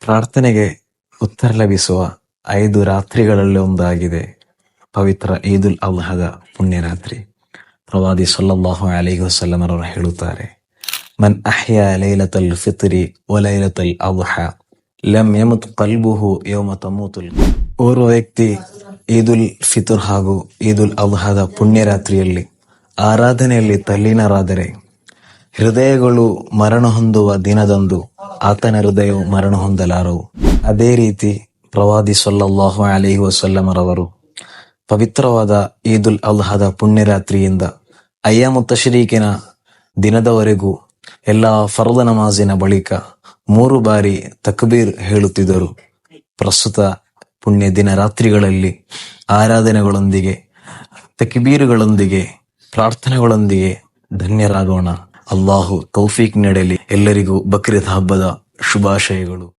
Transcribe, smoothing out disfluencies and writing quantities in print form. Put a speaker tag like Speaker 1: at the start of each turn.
Speaker 1: ಪ್ರಾರ್ಥನೆಗೆ ಉತ್ತರ ಲಭಿಸುವ 5 ರಾತ್ರಿಗಳಲ್ಲಿ ಒಂದಾಗಿದೆ ಪವಿತ್ರ ಈದುಲ್ ಅಲ್ಹದ ಪುಣ್ಯರಾತ್ರಿ. ಪ್ರವಾದಿ ಸಲ್ಲಲ್ಲಾಹು ಅಲೈಹಿ ವಸಲ್ಲಂ ಅವರು ಹೇಳುತ್ತಾರೆ, ಮನ್ ಅಹ್ಯಾ ಲೈಲತಲ್ ಫಿತ್ರಿ ವ ಲೈಲತಲ್ ಅಲ್ಹಾ ಲಮ್ ಯಮುತ್ ಕಲ್ಬುಹು ಯೌಮ ತಮೂತುಲ್. ಓರ್ವ ವ್ಯಕ್ತಿ ಈದುಲ್ ಫಿತ್ರ್ ಹಾಗೂ ಈದುಲ್ ಅಲ್ಹದ ಪುಣ್ಯರಾತ್ರಿಯಲ್ಲಿ ಆರಾಧನೆಯಲ್ಲಿ ತಲ್ಲೀನರಾದರೆ ಹೃದಯಗಳು ಮರಣ ಹೊಂದುವ ದಿನದಂದು ಆತನ ಹೃದಯವು ಮರಣ ಹೊಂದಲಾರವು. ಅದೇ ರೀತಿ ಪ್ರವಾದಿ ಸಲ್ಲಲ್ಲಾಹು ಅಲೈಹಿ ವಸಲ್ಲಂ ರವರು ಪವಿತ್ರವಾದ ಈದುಲ್ ಅಲ್ಹದ ಪುಣ್ಯರಾತ್ರಿಯಿಂದ ಅಯ್ಯಾಮು ತಶ್ರೀಕಿನ ದಿನದವರೆಗೂ ಎಲ್ಲ ಫರ್ದ ನಮಾಜಿನ ಬಳಿಕ 3 ಬಾರಿ ತಕ್ಬೀರ್ ಹೇಳುತ್ತಿದ್ದರು. ಪ್ರಸ್ತುತ ಪುಣ್ಯ ದಿನ ರಾತ್ರಿಗಳಲ್ಲಿ ಆರಾಧನೆಗಳೊಂದಿಗೆ, ತಕ್ಬೀರುಗಳೊಂದಿಗೆ, ಪ್ರಾರ್ಥನೆಗಳೊಂದಿಗೆ ಧನ್ಯರಾಗೋಣ. ಅಲ್ಲಾಹು ತೌಫೀಕ್ ನೀಡಲಿ. ಎಲ್ಲರಿಗೂ ಬಕ್ರೀದ್ ಹಬ್ಬದ ಶುಭಾಶಯಗಳು.